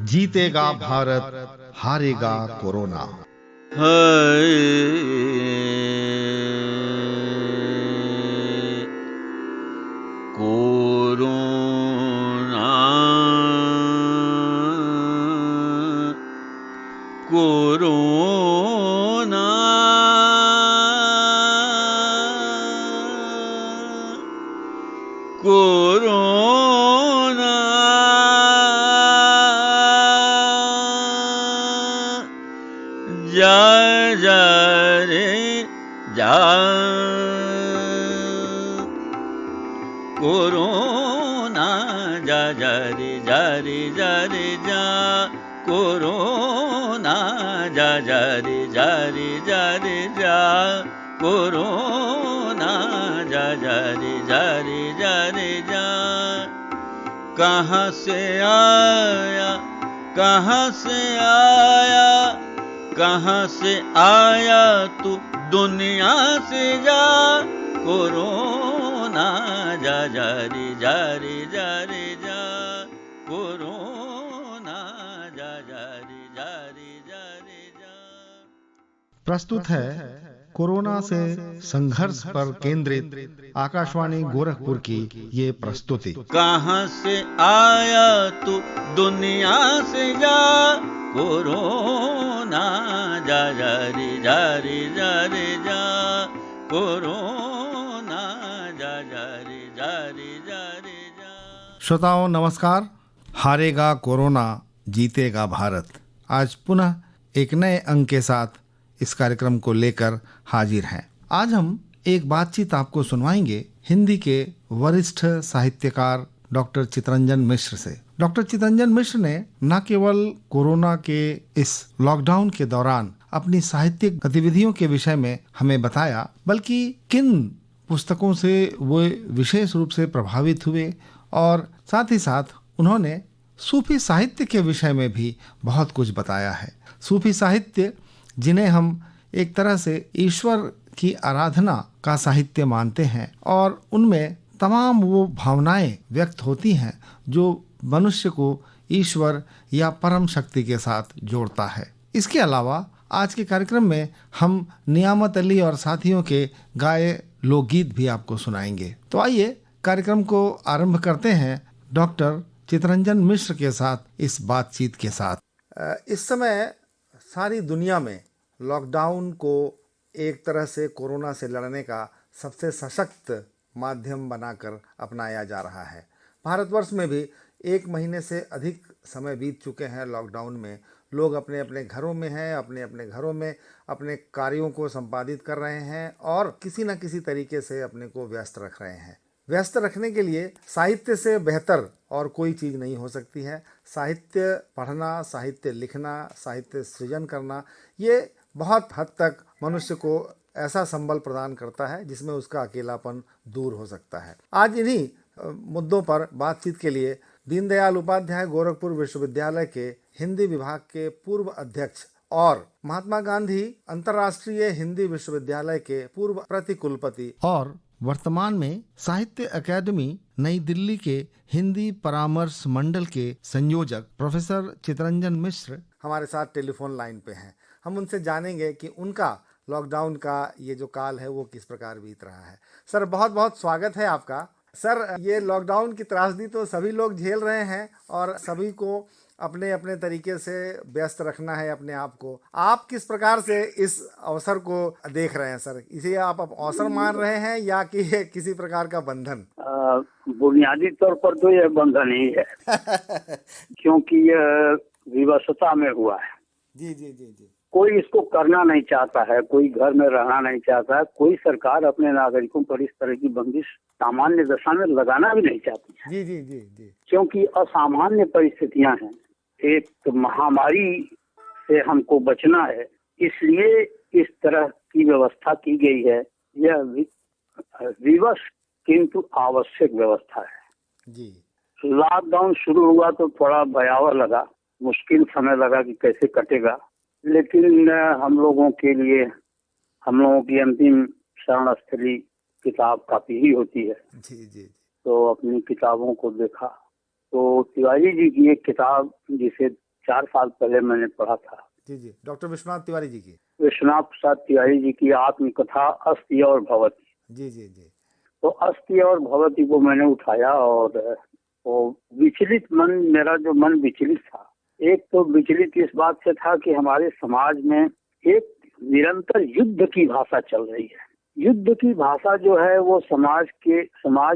जीतेगा भारत, हारेगा corona. Corona corona corona जा जा रे जा कोरोना जा जा रे जा रे जा रे जा कोरोना जा जा रे जा रे जा रे जा कोरोना जा जा रे जा रे जा रे जा। कहाँ से आया कहाँ से आया कहाँ से आया तू दुनिया से जा कोरोना जा जा रे जा रे जा रे जा कोरोना जा जा रे जा रे जा रे जा। प्रस्तुत है कोरोना से संघर्ष पर केंद्रित आकाशवाणी गोरखपुर की ये प्रस्तुति। कहाँ से आया तू दुनिया से जा कोरोना जा जा रे जा रे जा रे जा कोरोना जा जा रे जा रे जा रे जा। श्रोताओं नमस्कार। हारेगा कोरोना, जीतेगा भारत। आज पुनः एक नए अंक के साथ इस कार्यक्रम को लेकर हाजिर हैं। आज हम एक बातचीत आपको सुनवाएंगे हिंदी के वरिष्ठ साहित्यकार डॉक्टर चितरंजन मिश्र से। डॉक्टर चितरंजन मिश्र ने न केवल कोरोना के इस लॉकडाउन के दौरान अपनी साहित्यिक गतिविधियों के विषय में हमें बताया, बल्कि किन पुस्तकों से वो विशेष रूप से प्रभावित हुए और साथ ही साथ उन्होंने सूफी साहित्य के विषय में भी बहुत कुछ बताया है। सूफी साहित्य जिन्हें हम एक तरह से ईश्वर की आराधना का साहित्य मानते हैं और उनमें तमाम वो भावनाएं व्यक्त होती हैं जो मनुष्य को ईश्वर या परम शक्ति के साथ जोड़ता है। इसके अलावा आज के कार्यक्रम में हम नियामत अली और साथियों के गाए लोकगीत भी आपको सुनाएंगे। तो आइए कार्यक्रम को आरंभ करते हैं डॉक्टर चितरंजन मिश्र के साथ इस बातचीत के साथ। इस समय सारी दुनिया में लॉकडाउन को एक तरह से कोरोना से लड़ने का सबसे सशक्त माध्यम बनाकर अपनाया जा रहा है। भारतवर्ष में भी 1 महीने से अधिक समय बीत चुके हैं लॉकडाउन में। लोग अपने अपने घरों में हैं, अपने अपने घरों में अपने कार्यों को संपादित कर रहे हैं और किसी न किसी तरीके से अपने को व्यस्त रख रहे हैं। व्यस्त रखने के लिए साहित्य से बेहतर और कोई चीज़ नहीं हो सकती है। साहित्य पढ़ना, साहित्य लिखना, साहित्य सृजन करना, ये बहुत हद तक मनुष्य को ऐसा संबल प्रदान करता है जिसमें उसका अकेलापन दूर हो सकता है। आज इन्हीं मुद्दों पर बातचीत के लिए दीनदयाल उपाध्याय गोरखपुर विश्वविद्यालय के हिंदी विभाग के पूर्व अध्यक्ष और महात्मा गांधी अंतर्राष्ट्रीय हिंदी विश्वविद्यालय के पूर्व प्रतिकुलपति और वर्तमान में साहित्य अकादमी नई दिल्ली के हिंदी परामर्श मंडल के संयोजक प्रोफेसर चितरंजन मिश्र हमारे साथ टेलीफोन लाइन पे हैं। हम उनसे जानेंगे कि उनका लॉकडाउन का ये जो काल है वो किस प्रकार बीत रहा है। सर बहुत बहुत स्वागत है आपका। सर ये लॉकडाउन की त्रासदी तो सभी लोग झेल रहे हैं और सभी को अपने अपने तरीके से व्यस्त रखना है अपने आप को। आप किस प्रकार से इस अवसर को देख रहे हैं सर? इसे आप अवसर मान रहे हैं या कि किसी प्रकार का बंधन? बुनियादी तौर पर तो यह बंधन ही है क्योंकि यह विवशता में हुआ है। जी जी जी जी। कोई इसको करना नहीं चाहता है, कोई घर में रहना नहीं चाहता है, कोई सरकार अपने नागरिकों पर इस तरह की बंदिश सामान्य दशा में लगाना भी नहीं चाहती है। जी जी जी जी। क्योंकि असामान्य परिस्थितियां हैं, एक महामारी से हमको बचना है, इसलिए इस तरह की व्यवस्था की गई है। यह विवश किंतु आवश्यक व्यवस्था है। जी। लॉकडाउन शुरू हुआ तो थोड़ा भयावह लगा, मुश्किल समय लगा कि कैसे कटेगा, लेकिन हम लोगों के लिए हम लोगों की अंतिम शरण स्थली किताब काफी ही होती है। जी जी जी। तो अपनी किताबों को देखा तो तिवारी जी की एक किताब जिसे 4 साल पहले मैंने पढ़ा था, जी जी, डॉक्टर विश्वनाथ तिवारी जी की। विश्वनाथ प्रसाद तिवारी जी की आत्मकथा अस्ति और भवति। जी जी जी। तो अस्ति और भवति को मैंने उठाया और वो विचलित मन, मेरा जो मन विचलित था, एक तो विचलित इस बात से था कि हमारे समाज में एक निरंतर युद्ध की भाषा चल रही है। युद्ध की भाषा जो है वो समाज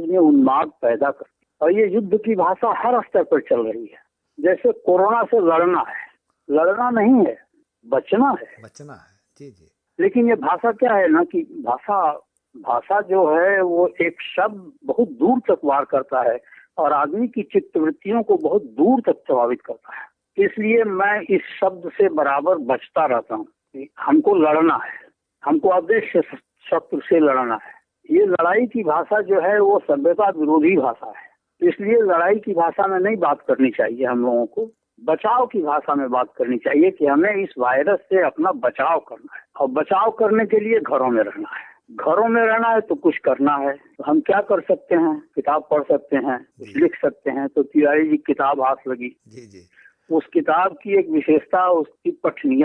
में उन्माद पैदा करती है और ये युद्ध की भाषा हर स्तर पर चल रही है। जैसे कोरोना से लड़ना है, लड़ना नहीं है, बचना है। जी जी। लेकिन ये भाषा क्या है ना कि भाषा जो है वो एक शब्द बहुत दूर तक वार करता है और आदमी की चित्तवृत्तियों को बहुत दूर तक प्रभावित करता है। इसलिए मैं इस शब्द से बराबर बचता रहता हूँ कि हमको लड़ना है, हमको अदृश्य शत्रु से लड़ना है। ये लड़ाई की भाषा जो है वो सभ्यता विरोधी भाषा है, इसलिए लड़ाई की भाषा में नहीं बात करनी चाहिए। हम लोगों को बचाव की भाषा में बात करनी चाहिए कि हमें इस वायरस से अपना बचाव करना है और बचाव करने के लिए घरों में रहना है। घरों में रहना है तो कुछ करना है, तो हम क्या कर सकते हैं? किताब पढ़ सकते हैं, कुछ लिख सकते हैं। तो तिवारी जी किताब हाथ लगी। जी जी। उस किताब की एक विशेषता उसकी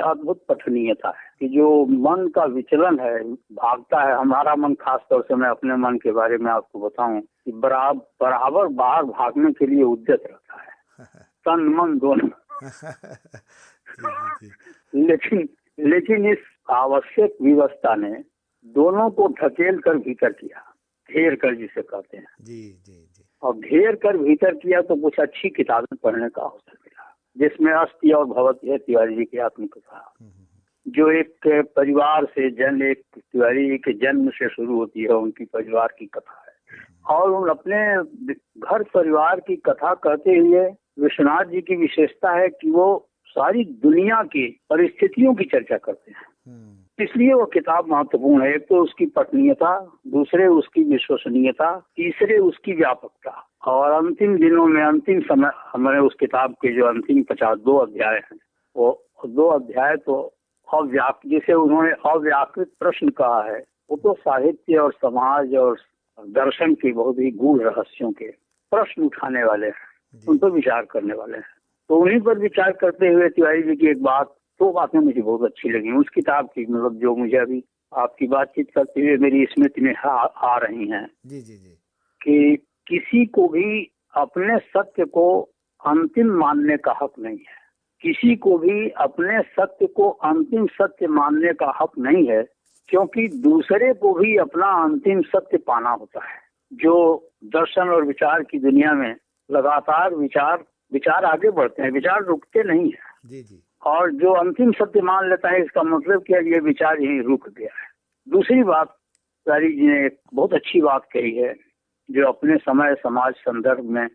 अद्भुत पठनीयता है कि जो मन का विचलन है, भागता है हमारा मन, खास तौर से मैं अपने मन के बारे में आपको बताऊं कि बराबर बाहर भागने के लिए उद्यत रहता है, तन मन दोनों। लेकिन इस आवश्यक व्यवस्था ने दोनों को ढकेल कर भीतर किया, घेर कर जिसे कहते हैं। जी जी जी। और घेर कर भीतर किया तो कुछ अच्छी किताबें पढ़ने का अवसर मिला, जिसमें अस्ति और भवति है, तिवारी जी की आत्मकथा, जो एक परिवार से एक तिवारी जी के जन्म से शुरू होती है, उनकी परिवार की कथा है। और उन अपने घर परिवार की कथा कहते हुए विश्वनाथ जी की विशेषता है कि वो सारी दुनिया की परिस्थितियों की चर्चा करते हैं, इसलिए वो किताब महत्वपूर्ण है। एक तो उसकी पठनीयता, दूसरे उसकी विश्वसनीयता, तीसरे उसकी व्यापकता। और अंतिम दिनों में, अंतिम समय, हमारे उस किताब के जो अंतिम 52 अध्याय हैं, वो 2 अध्याय तो जिसे उन्होंने अव्याकृत प्रश्न कहा है, वो तो साहित्य और समाज और दर्शन के बहुत ही गूढ़ रहस्यों के प्रश्न उठाने वाले हैं, उन पर विचार करने वाले हैं। तो उन्हीं पर विचार करते हुए तिवारी जी की एक बात, 2 बातें मुझे बहुत अच्छी लगी उस किताब की, मतलब जो मुझे अभी आपकी बातचीत करते हुए मेरी स्मृति में आ रही हैं। जी जी जी। कि किसी को भी अपने सत्य को अंतिम मानने का हक नहीं है, किसी को भी अपने सत्य को अंतिम सत्य मानने का हक नहीं है, क्योंकि दूसरे को भी अपना अंतिम सत्य पाना होता है। जो दर्शन और विचार की दुनिया में लगातार विचार आगे बढ़ते हैं, विचार रुकते नहीं है। जी जी। और जो अंतिम सत्य मान लेता है, इसका मतलब क्या, ये विचार यही रुक गया है। दूसरी बात, तिवारी जी ने एक बहुत अच्छी बात कही है, जो अपने समय समाज संदर्भ में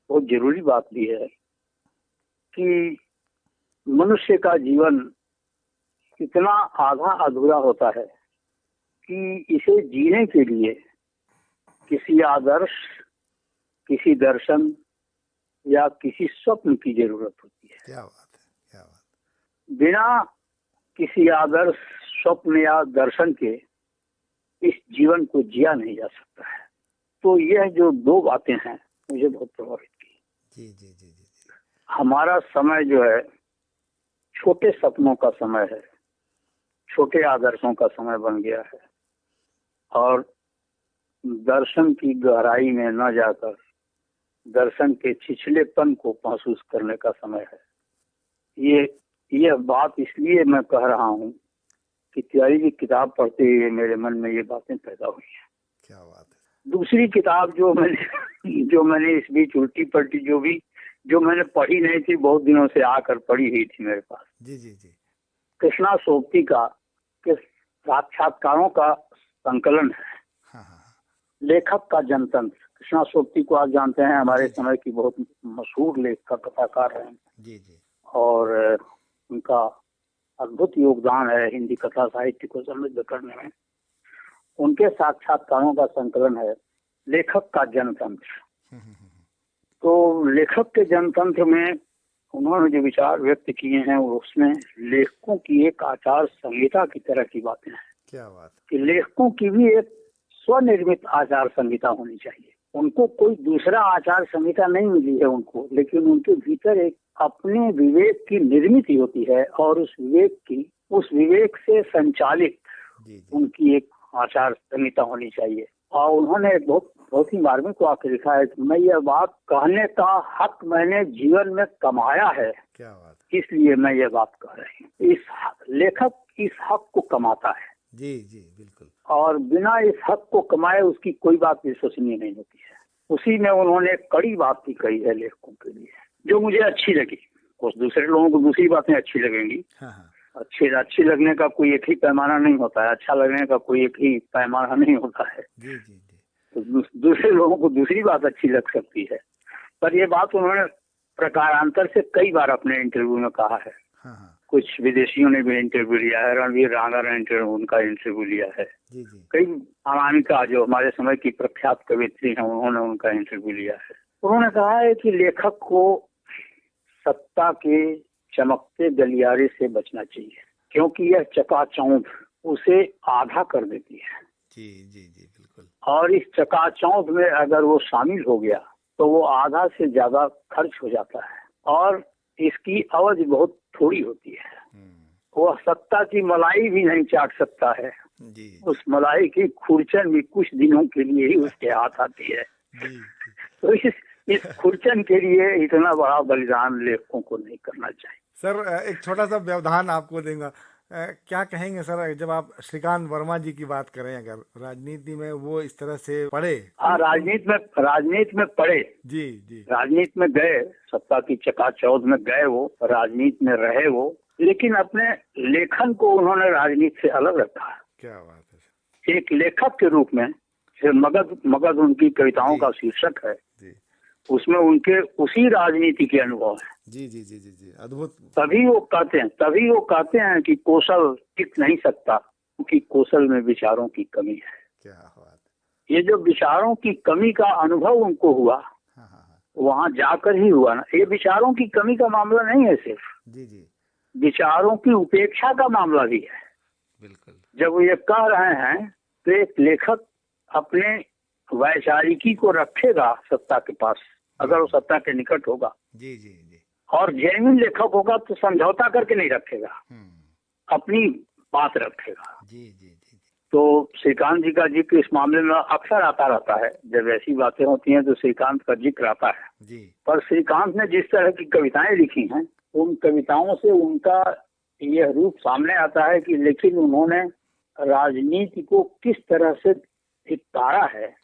बहुत जरूरी बात भी है, कि मनुष्य का जीवन कितना आधा अधूरा होता है कि इसे जीने के लिए किसी आदर्श, किसी दर्शन या किसी स्वप्न की जरूरत होती है। क्या बात है, क्या बात। बिना किसी आदर्श, स्वप्न या दर्शन के इस जीवन को जिया नहीं जा सकता है। तो यह जो 2 बातें हैं मुझे बहुत प्रभावित की। जी जी जी जी। हमारा समय जो है छोटे सपनों का समय है, छोटे आदर्शों का समय बन गया है, और दर्शन की गहराई में न जाकर दर्शन के छिछलेपन को महसूस करने का समय है। यह बात इसलिए मैं कह रहा हूँ कि तिवारी जी किताब पढ़ते हुए मेरे मन में ये बातें पैदा हुई हैं। क्या बात है। दूसरी किताब जो मैंने इस बीच उल्टी पलटी, जो मैंने पढ़ी नहीं थी, बहुत दिनों से आकर पढ़ी हुई थी मेरे पास। जी जी जी। कृष्णा सोबती के साक्षात्कारों का संकलन है। हाँ हाँ। लेखक का जनतंत्र। कृष्णा सोबती को आप जानते हैं, हमारे समय की बहुत मशहूर लेखक कथाकार हैं। जी जी। और उनका अद्भुत योगदान है हिंदी कथा साहित्य को समृद्ध करने में। उनके साक्षात्कारों का संकलन है लेखक का जनतंत्र। तो लेखक के जनतंत्र में उन्होंने जो विचार व्यक्त किए हैं, उसमें लेखकों की एक आचार संहिता की तरह की बातें हैं। क्या बात। कि लेखकों की भी एक स्वनिर्मित आचार संहिता होनी चाहिए। उनको कोई दूसरा आचार संहिता नहीं मिली है उनको, लेकिन उनके भीतर एक अपने विवेक की निर्मित होती है और उस विवेक से संचालित उनकी एक आचार संहिता होनी चाहिए। और उन्होंने एक बहुत ही मार्मिक वाक्य लिखा है, मैं यह बात कहने का हक मैंने जीवन में कमाया है। क्या बात। इसलिए मैं ये बात कह रही हूँ। इस लेखक इस हक को कमाता है। जी जी बिल्कुल। और बिना इस हक को कमाए उसकी कोई बात विश्वसनीय नहीं होती है। उसी में उन्होंने एक कड़ी बात भी कही है लेखकों के लिए, जो मुझे अच्छी लगी। कुछ दूसरे लोगों को दूसरी बातें अच्छी लगेंगी। हाँ। अच्छी लगने का कोई एक ही पैमाना नहीं होता है, अच्छा लगने का कोई एक ही पैमाना नहीं होता है। जी जी जी। तो दूसरे लोगों को दूसरी बात अच्छी लग सकती है, पर ये बात उन्होंने प्रकारांतर से कई बार अपने इंटरव्यू में कहा है। हाँ। कुछ विदेशियों ने भी इंटरव्यू लिया है, रणवीर रांगा ने उनका इंटरव्यू लिया है। जी जी। कई अनामिका जो हमारे समय की प्रख्यात कवित्री हैं उन्होंने उनका इंटरव्यू लिया है। उन्होंने कहा है कि लेखक को सत्ता के चमकते गलियारे से बचना चाहिए, क्योंकि यह चकाचौंध उसे आधा कर देती है। जी जी जी बिल्कुल। और इस चकाचौंध में अगर वो शामिल हो गया तो वो आधा से ज्यादा खर्च हो जाता है और इसकी अवधि बहुत थोड़ी होती है। वह सत्ता की मलाई भी नहीं चाट सकता है जी। उस मलाई की खुरचन भी कुछ दिनों के लिए ही उसके हाथ आती है। जी। तो इस खुरचन के लिए इतना बड़ा बलिदान लेखकों को नहीं करना चाहिए। सर एक छोटा सा व्यवधान आपको देंगे, क्या कहेंगे सर जब आप श्रीकांत वर्मा जी की बात करें, अगर राजनीति में वो इस तरह से पड़े। हाँ, राजनीति में पड़े। जी जी। राजनीति में गए, सत्ता की चकाचौंध में गए, वो राजनीति में रहे वो, लेकिन अपने लेखन को उन्होंने राजनीति से अलग रखा। क्या बात है। एक लेखक के रूप में मगध उनकी कविताओं का शीर्षक है जी। उसमें उनके उसी राजनीति के अनुभव है। जी जी जी जी जी अद्भुत। तभी वो कहते हैं कि कौशल टिक नहीं सकता, क्योंकि कौशल में विचारों की कमी है। क्या बात। ये जो विचारों की कमी का अनुभव उनको हुआ, वहाँ जाकर ही हुआ ना। ये विचारों की कमी का मामला नहीं है सिर्फ, जी जी, विचारों की उपेक्षा का मामला भी है। बिल्कुल। जब वो ये कह रहे हैं तो एक लेखक अपने वैचारिकी को रखेगा सत्ता के पास, अगर वो सत्ता के निकट होगा। जी जी जी। और जेन्युइन लेखक होगा तो समझौता करके नहीं रखेगा, अपनी बात रखेगा। जी जी जी। तो श्रीकांत जी का जिक्र इस मामले में अक्सर आता रहता है। जब ऐसी बातें होती हैं तो श्रीकांत का जिक्र आता है जी। पर श्रीकांत ने जिस तरह की कविताएं लिखी हैं, उन कविताओं से उनका यह रूप सामने आता है कि लेकिन उन्होंने राजनीति को किस तरह से तारा है।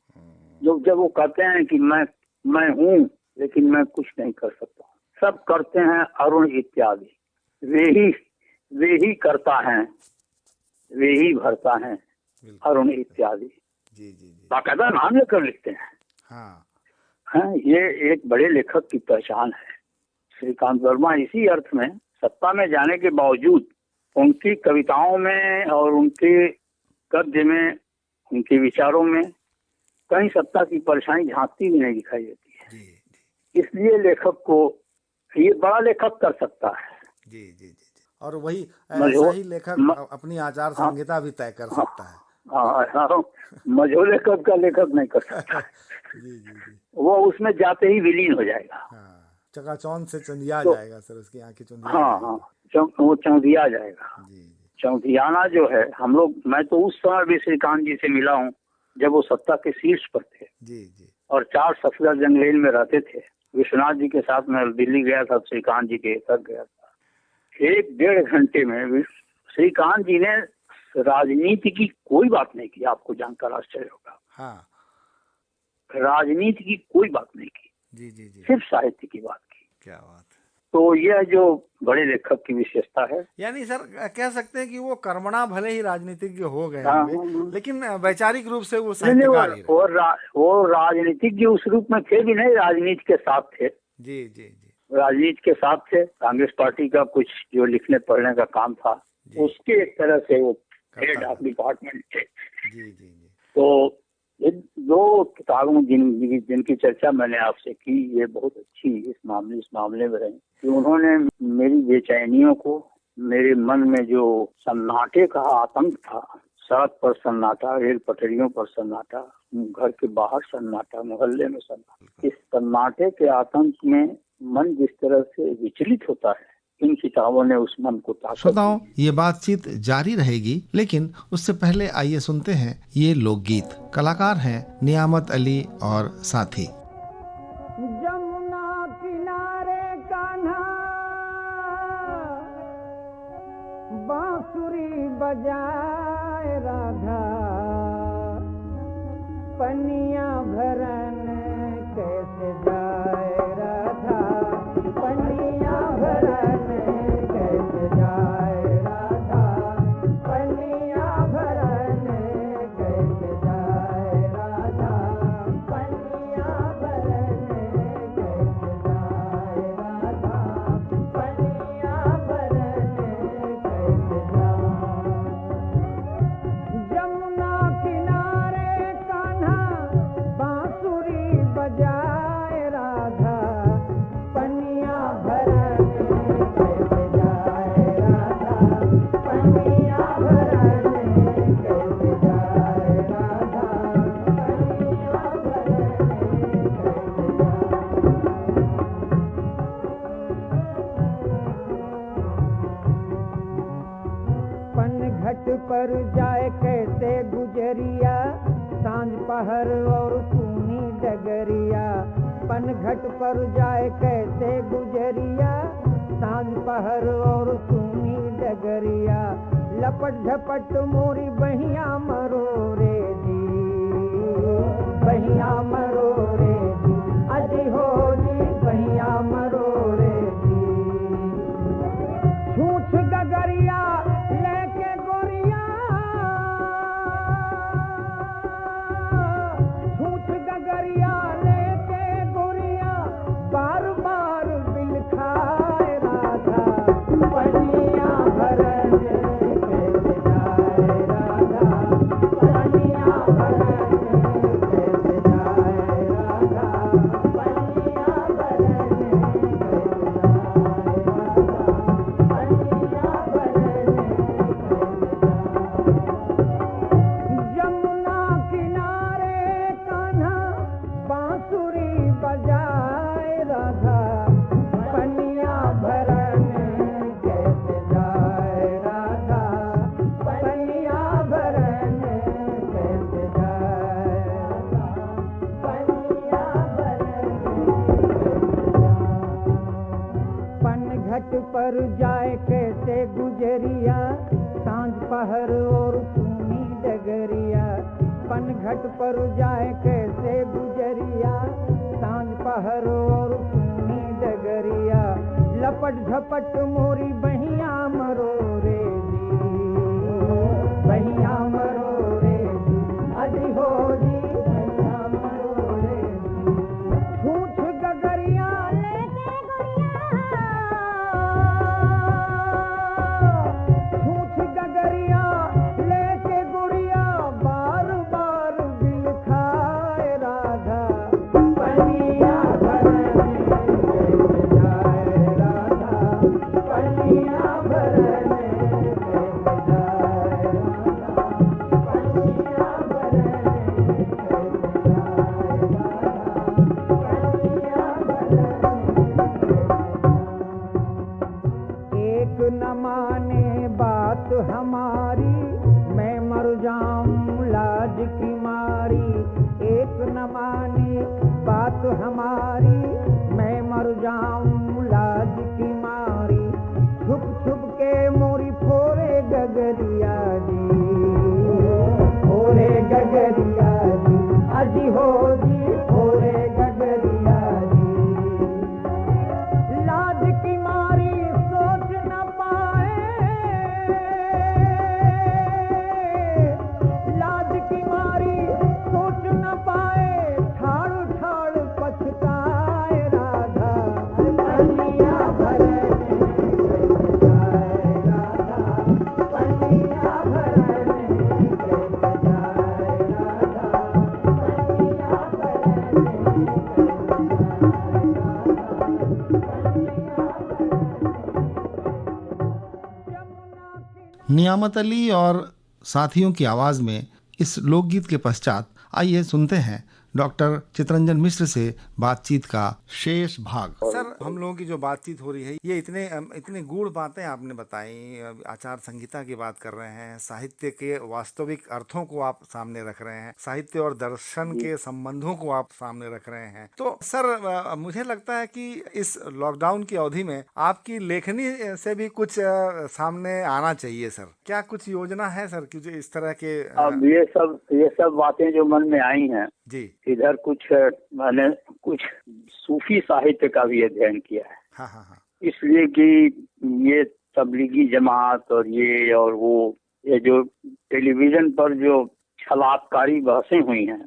जब वो कहते हैं कि मैं हूँ लेकिन मैं कुछ नहीं कर सकता, सब करते हैं अरुण इत्यादि, वे ही करता है, वे ही भरता है अरुण इत्यादि। जी जी जी। बाकायदा नाम लेकर लिखते हैं। हाँ, ये एक बड़े लेखक की पहचान है। श्रीकांत वर्मा इसी अर्थ में सत्ता में जाने के बावजूद उनकी कविताओं में और उनके गद्य में, उनके विचारों में कहीं सत्ता की परछाई झांकती भी नहीं दिखाई देती है। जी जी। इसलिए लेखक को ये बड़ा लेखक कर सकता है। जी जी जी। और वही ऐसा ही लेखक अपनी आचार संहिता भी तय कर सकता है। हाँ, मझोले लेखक का लेखक नहीं कर सकता। जी जी जी। वो उसमें जाते ही विलीन हो जाएगा। चकाचौंध से चौंधिया जाएगा सर, उसकी आंखें चौंधिया। हाँ, वो चौंधिया जाएगा। जी। चौंधियाना जो है, हम लोग, मैं तो उस समय भी श्रीकांत जी से मिला हूँ जब वो सत्ता के शीर्ष पर थे। जी जी। और 4 सफदरजंग लेन में रहते थे। विश्वनाथ जी के साथ मैं दिल्ली गया था, श्रीकांत जी के तक गया था। 1-1.5 घंटे में श्रीकांत जी ने राजनीति की कोई बात नहीं की। आपको जानकर आश्चर्य होगा। हाँ, राजनीति की कोई बात नहीं की। जी जी जी। सिर्फ साहित्य की बात की। क्या बात है। तो यह जो बड़े लेखक की विशेषता है, यानी सर कह सकते हैं कि वो कर्मणा भले ही राजनीतिज्ञ हो गए, लेकिन वैचारिक रूप से वो साहित्यकार ही रहे। वो राजनीतिज्ञ उस रूप में थे भी नहीं, राजनीति के साथ थे। जी जी जी। राजनीति के साथ थे। कांग्रेस पार्टी का कुछ जो लिखने पढ़ने का काम था, उसके एक तरह से वो हेड ऑफ डिपार्टमेंट थे। जी जी जी। तो ये 2 किताबों जिनकी चर्चा मैंने आपसे की, ये बहुत अच्छी इस मामले में रही कि उन्होंने मेरी बेचैनियों को, मेरे मन में जो सन्नाटे का आतंक था, सड़क पर सन्नाटा, रेल पटरियों पर सन्नाटा, घर के बाहर सन्नाटा, मोहल्ले में सन्नाटा। इस सन्नाटे के आतंक में मन जिस तरह से विचलित होता है, इन किताबों ने उस मन को ताकत श्रोताओं, दी। ये बातचीत जारी रहेगी, लेकिन उससे पहले आइए सुनते हैं ये लोकगीत। कलाकार हैं नियामत अली और साथी। जमुना किनारे कान्हा बांसुरी बजाए राधा, पनिया भरन कैसे जाए राधा, पनिया भरन कैसे जाए राधा, पनिया भरन कैसे जाए राधा, पनिया भरन कैसे जाए राधा, पनिया भरन कैसे जाए। जमुना किनारे कान्हा बांसुरी बजाए राधा, पनिया भरन कैसे जाए राधा, पनिया भरन कैसे जाए राधा, पनिया भरन कैसे जाए। पनघट पर जाए कैसे गुजरिया, सांझ पहर और सूनी डगरिया, पनघट पर जाए कैसे गुजरिया, सांझ पहर और सूनी डगरिया, लपट झपट मोरी बहिया मरोरे जी, बहिया मरोरे जी, अजी हो जी बहिया मरोरे जी। छूछ गगरिया लेके गोरिया, छूछ गगरिया लेके गोरिया, बार बार बिल खाए राधा, पनिया भरन कैसे जाए राधा, पनिया भरन कैसे जाए राधा, पनिया भरन कैसे जाए राधा, पनिया भरन जमुना किनारे कान्हा बांसुरी बजाए राधा, पनिया भरन कैसे जाए राधा, पनिया भरन कैसे जाए राधा, पनिया भरन कैसे जाए। पनघट पर जाए कैसे गुजरिया, सांझ पहर और सूनी डगरिया, पनघट पर जाए कैसे गुजरिया, सांझ पहर और सूनी डगरिया, लपट झपट मोरी बहिया मरोरे जी, बहिया मरोरे जी, अजी हो जी बहिया मरोरे जी। छूछ गगरिया लेके गोरिया, छूछ गगरिया लेके गुड़िया, बार बार बिल खाए राधा, पनिया भरन कैसे जाए राधा, पनिया भरन कैसे जाए राधा, पनिया भरन कैसे जाए राधा, पनिया भरन। एक न माने बात हमारी, मैं मर जाऊं लाज की मारी, एक न माने बात हमारी, मैं मर जाऊं लाज की मारी, छुप छुप के मोरी फोरे गगरिया जी, फोरे गगरिया जी, अजी हो जी फोरे गगरिया जी। लाज की मारी सोच न पाए, लाज की मारी सोच न पाए, ठाड़ ठाड़ पछताए राधा, पनिया भरन कैसे जाए राधा, पनिया भरन कैसे जाए राधा, पनिया भरन नियामत अली और साथियों की आवाज में इस लोकगीत के पश्चात आइए सुनते हैं डॉक्टर चितरंजन मिश्र से बातचीत का शेष भाग। सर, हम लोगों की जो बातचीत हो रही है ये इतने गूढ़ बातें आपने बताई, आचार संहिता की बात कर रहे हैं, साहित्य के वास्तविक अर्थों को आप सामने रख रहे हैं, साहित्य और दर्शन के संबंधों को आप सामने रख रहे हैं। तो सर, मुझे लगता है कि इस लॉकडाउन की अवधि में आपकी लेखनी से भी कुछ सामने आना चाहिए सर। क्या कुछ योजना है सर कि जो इस तरह के अब ये सब बातें जो मन में आई हैं जी, इधर मैंने कुछ सूफी साहित्य का भी अध्ययन किया है। हाँ हाँ हाँ, इसलिए कि ये तबलीगी जमात और ये जो टेलीविजन पर जो छलात्कारी बहसें हुई हैं,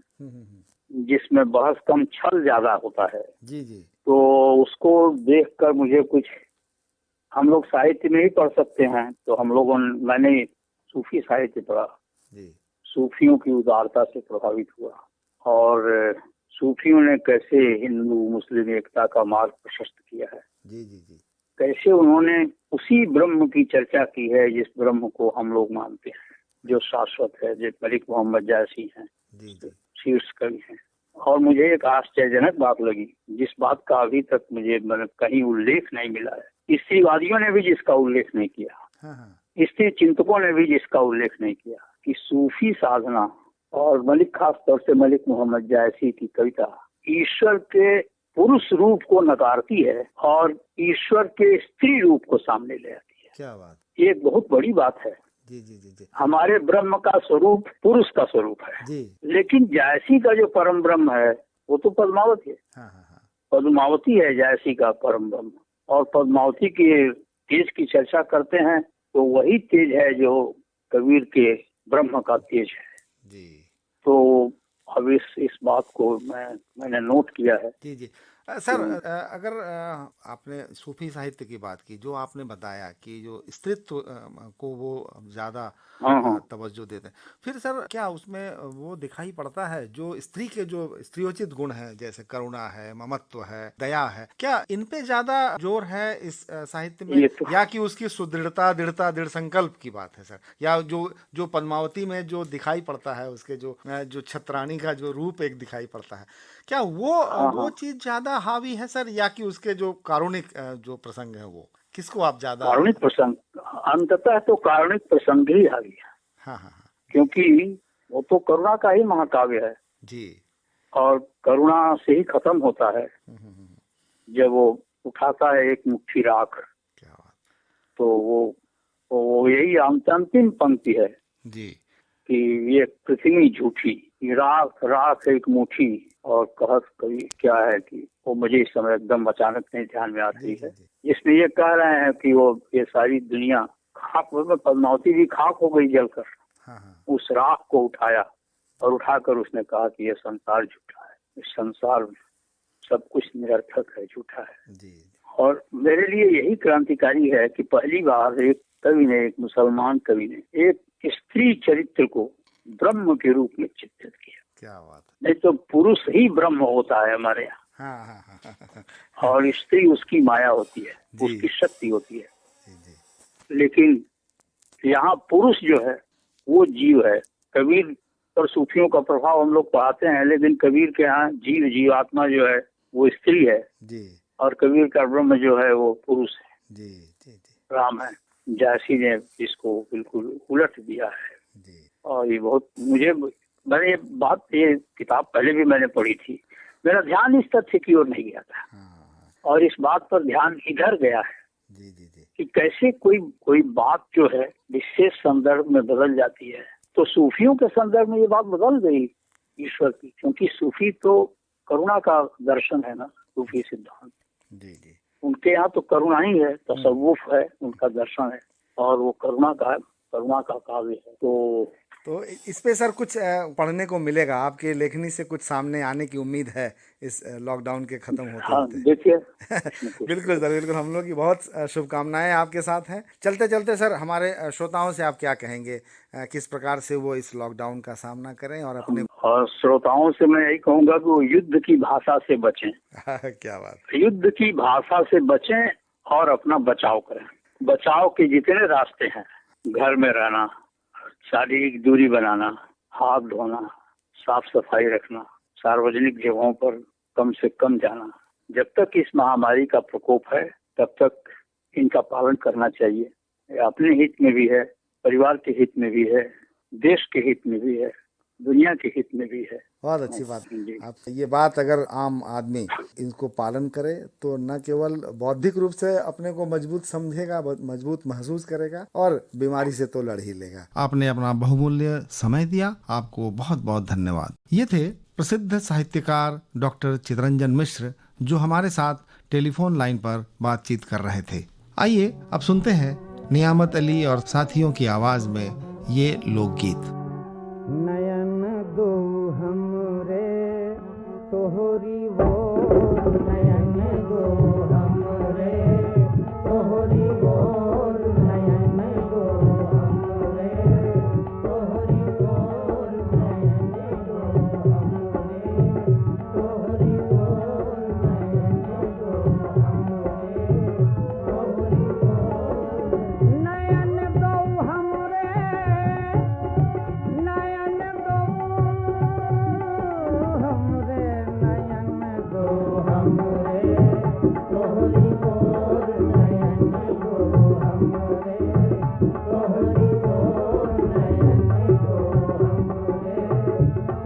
जिसमें बहस कम छल ज्यादा होता है, जी जी, तो उसको देखकर मुझे कुछ, हम लोग साहित्य में ही पढ़ सकते हैं, तो मैंने सूफी साहित्य पढ़ा, जी सूफियों की उदारता से प्रभावित हुआ और सूफियों ने कैसे हिंदू मुस्लिम एकता का मार्ग प्रशस्त किया है, जी जी जी, कैसे उन्होंने उसी ब्रह्म की चर्चा की है जिस ब्रह्म को हम लोग मानते हैं, जो शाश्वत है, जो मलिक मोहम्मद जायसी हैं, जी जी, शीर्ष कवि हैं। और मुझे एक आश्चर्यजनक बात लगी, जिस बात का अभी तक मुझे कहीं उल्लेख नहीं मिला है, स्त्रीवादियों ने भी जिसका उल्लेख नहीं किया, हाँ हाँ, स्त्री चिंतकों ने भी जिसका उल्लेख नहीं किया, कि सूफी साधना और खास तौर से मलिक मोहम्मद जायसी की कविता ईश्वर के पुरुष रूप को नकारती है और ईश्वर के स्त्री रूप को सामने ले आती है। क्या बात, ये एक बहुत बड़ी बात है। जी जी जी जी, हमारे ब्रह्म का स्वरूप पुरुष का स्वरूप है, जी, लेकिन जायसी का जो परम ब्रह्म है वो तो पद्मावती है। हाँ हाँ हाँ, पद्मावती है जायसी का परम ब्रह्म, और पद्मावती के तेज की चर्चा करते हैं तो वही तेज है जो कबीर के ब्रह्म का तेज है। जी, तो अब इस बात को मैंने नोट किया है। जी जी। सर, अगर आपने सूफी साहित्य की बात की, जो आपने बताया कि जो स्त्रीत्व को वो ज्यादा हाँ हाँ, तवज्जो देते हैं, फिर सर क्या उसमें वो दिखाई पड़ता है जो स्त्री के जो स्त्रियोचित गुण हैं, जैसे करुणा है, ममत्व है, दया है, क्या इन पे ज्यादा जोर है इस साहित्य में, या कि उसकी सुदृढ़ता, दृढ़ संकल्प की बात है सर, या जो पद्मावती में जो दिखाई पड़ता है, उसके जो छत्राणी का जो रूप एक दिखाई पड़ता है, क्या वो चीज ज्यादा हावी है सर, या कि उसके जो कारुणिक जो प्रसंग है वो किसको आप ज्यादा? कारुणिक प्रसंग, अंततः तो कारुणिक प्रसंग ही हावी है। हाँ हाँ हाँ, क्योंकि वो तो करुणा का ही महाकाव्य है जी, और करुणा से ही खत्म होता है जब वो उठाता है एक मुट्ठी राख। क्या बात, तो वो यही अंतिम पंक्ति है जी, कि ये पृथ्वी झूठी, राख एक मुट्ठी, और कहत कवि क्या है कि वो मुझे इस समय एकदम अचानक नहीं ध्यान में आती है, जिसमें ये कह रहे हैं कि वो ये सारी दुनिया खाक, पद्मावती भी खाक हो गई जलकर। हाँ हाँ, उस राख को उठाया और उठाकर उसने कहा कि ये संसार झूठा है, इस संसार सब कुछ निरर्थक है, झूठा है। जी, और मेरे लिए यही क्रांतिकारी है कि पहली बार एक कवि ने, एक मुसलमान कवि ने, एक स्त्री चरित्र को ब्रह्म के रूप में चित्रित किया। क्या बात, नहीं तो पुरुष ही ब्रह्म होता है हमारे यहाँ, हाँ हाँ हाँ हाँ, और स्त्री उसकी माया होती है, उसकी शक्ति होती है। लेकिन यहाँ पुरुष जो है वो जीव है। कबीर और सूफियों का प्रभाव हम लोग पढ़ाते हैं, लेकिन कबीर के यहाँ जीवात्मा जो है वो स्त्री है जी, और कबीर का ब्रह्म जो है वो पुरुष है, जी जी जी, राम है। जायसी ने इसको बिल्कुल उलट दिया है। जी, और ये बहुत मैंने ये किताब पहले भी मैंने पढ़ी थी, मेरा ध्यान इस तथ्य की ओर नहीं गया था, हाँ, और इस बात पर ध्यान इधर गया है जी जी जी, कि कैसे कोई बात जो है विशेष संदर्भ में बदल जाती है। तो सूफियों के संदर्भ में ये बात बदल गई ईश्वर की, क्योंकि सूफी तो करुणा का दर्शन है ना, सूफी सिद्धांत। जी जी, उनके यहाँ तो करुणा ही है, तसव्वुफ है, उनका दर्शन है, और वो करुणा का काव्य है। तो इस पे सर कुछ पढ़ने को मिलेगा, आपके लेखनी से कुछ सामने आने की उम्मीद है इस लॉकडाउन के खत्म होते होते? देखिए बिल्कुल सर, बिल्कुल, हम लोग की बहुत शुभकामनाएं आपके साथ हैं। चलते चलते सर, हमारे श्रोताओं से आप क्या कहेंगे, किस प्रकार से वो इस लॉकडाउन का सामना करें और अपने? और श्रोताओं से मैं यही कहूँगा कि वो युद्ध की भाषा से बचें। क्या बात, युद्ध की भाषा से बचें और अपना बचाव करें। बचाव के जितने रास्ते हैं, घर में रहना, शारीरिक दूरी बनाना, हाथ धोना, साफ सफाई रखना, सार्वजनिक जगहों पर कम से कम जाना। जब तक इस महामारी का प्रकोप है तब तक इनका पालन करना चाहिए। ये अपने हित में भी है, परिवार के हित में भी है, देश के हित में भी है, दुनिया के हित में भी है। बहुत अच्छी बात। जी। आप ये बात अगर आम आदमी इनको पालन करे तो न केवल बौद्धिक रूप से अपने को मजबूत समझेगा, मजबूत महसूस करेगा और बीमारी से तो लड़ ही लेगा। आपने अपना बहुमूल्य समय दिया, आपको बहुत बहुत धन्यवाद। ये थे प्रसिद्ध साहित्यकार डॉक्टर चितरंजन मिश्र, जो हमारे साथ टेलीफोन लाइन पर बातचीत कर रहे थे। आइए अब सुनते हैं नियामत अली और साथियों की आवाज में ये लोकगीत। नयन दो हमरे तोहरी वो, नयन दो हमरे तोहरी वो, नयन दो हमरे तोहरी वो, नयन दो हमरे तोहरी वो, नयन दो हमरे तोहरी वो, नयन दो हमरे, नयन दो हमरे, नयन दो हमरे तोहरी ओर, नयन दो हमरे तोहरी ओर, नयन दो हमरे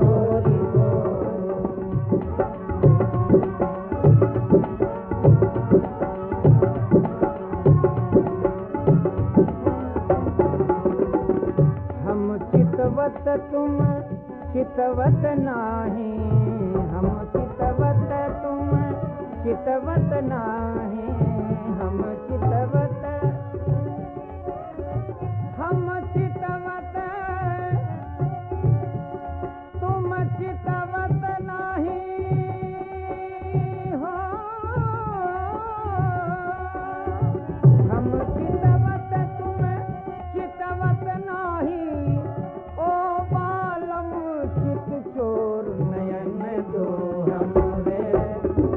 तोहरी हम चितवत तुम चितवत नाही, हम चितवत तुम चितवत नाही, हम चितवत, हम चितवत तुम चितवत नाही हो, हम चितवत तुम चितवत नाही, ओ बालम चित चोर, नयन दो हमरे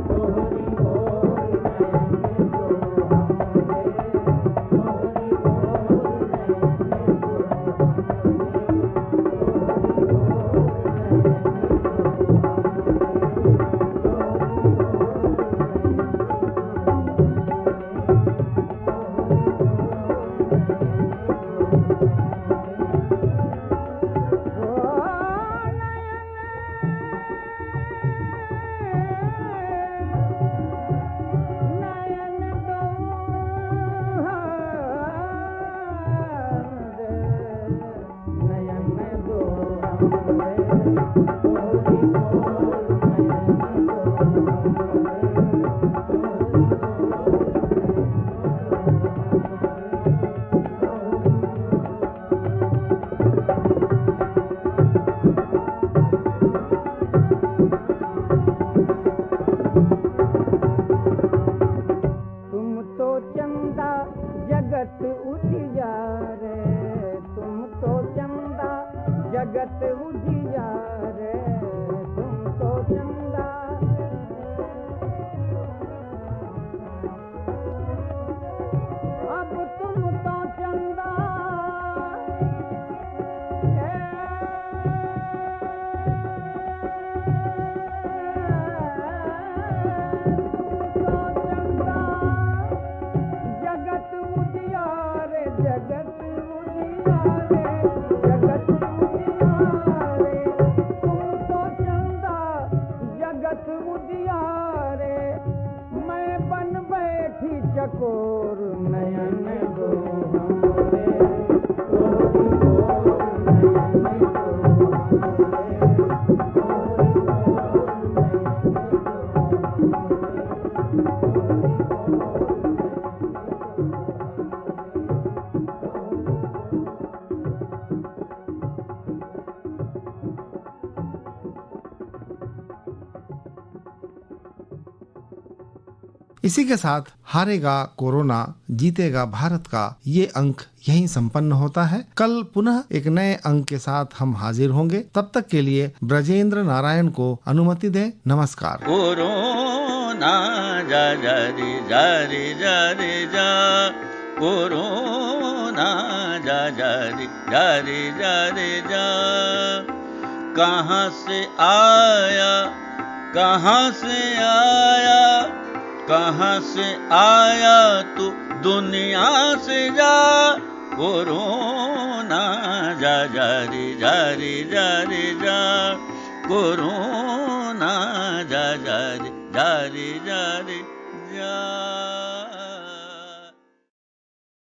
तोहरी ओर, नयन दो हमरे तोहरी ओर, नयन जगत उजियारे, तुम तो चंदा, अब तुम तो चंदा, जगत उजियारे, जगत उजियारे, जगत उजियारे, तुम तो चंदा जगत उजियारे, मैं बन बैठी चकोर, नयन दो हमरे तोहरी ओर, नयन दो हमरे तोहरी ओर, इसी के साथ हारेगा कोरोना जीतेगा भारत का ये अंक यहीं संपन्न होता है। कल पुनः एक नए अंक के साथ हम हाजिर होंगे। तब तक के लिए ब्रजेंद्र नारायण को अनुमति दें। नमस्कार। कोरोना जा जा रे जा रे जा रे जा, कोरोना जा जा रे जा रे जा रे जा। कहाँ से आया कहाँ से आया कहाँ से आया तू दुनिया से जा कोरोना जा जा रे जा रे जा रे जा कोरोना जा जा रे जा रे जा रे जा।